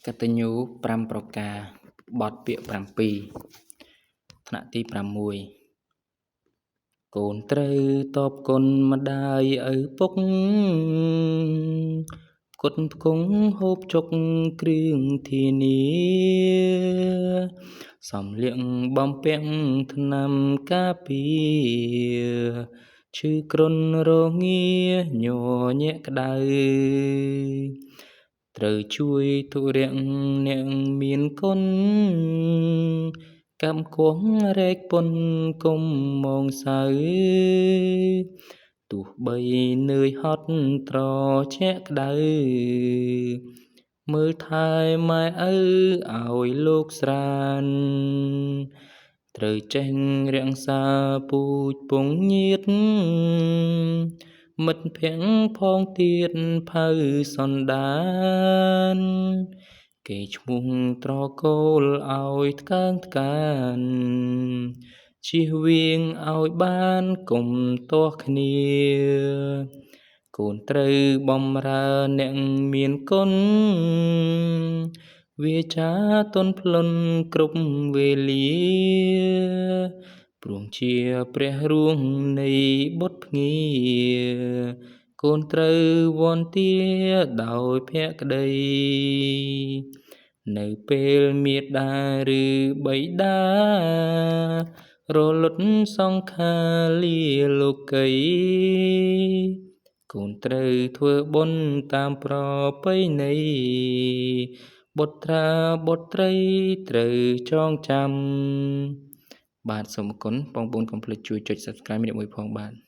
កតញ្ញូ5ប្រការបទពាក្យ7ថ្នាក់ទី6កូនត្រូវតបគុណម្ដាយឪពុកផ្គត់ផ្គង់ហូបចុកគ្រឿងធានាសំលៀកបំពាក់ថ្នាំការពារឈឺគ្រុនរងាញ័រញាក់ក្តៅត្រូវជួយទុរាំងអ្នកមានគុណកម្មគង់រែកពុនគុំមងសៅទោះបីនឿយហត់ត្រជាក់ក្តៅមើលថែម៉ែឪឲ្យលោកស្រានត្រូវចេះរក្សាពូជពងញាតមិត្តភក្តិផងទៀតផៅសន្តានគេឈ្មោះត្រកូលឲ្យថ្កើងថ្កានជៀសវាងឲ្យបានកុំទាស់គ្នាកូនត្រូវបំរើអ្នកមានគុណវាចាទន់ភ្លន់គ្រប់វេលាព្រមជាព្រះរួងនៃបុត្រភ្ងាកូនត្រូវវន្ទាដោយភក្តីនៅពេលមាតាឬបិតារលត់សង្ខារលាលោកីកូនត្រូវធ្វើបុណ្យតាមប្រពៃណីបុត្រាបុត្រីត្រូវចងចាំបាទសូមអរគុណបងប្អូនកុំភ្លេចជួយចុច Subscribe មួយផងបាទ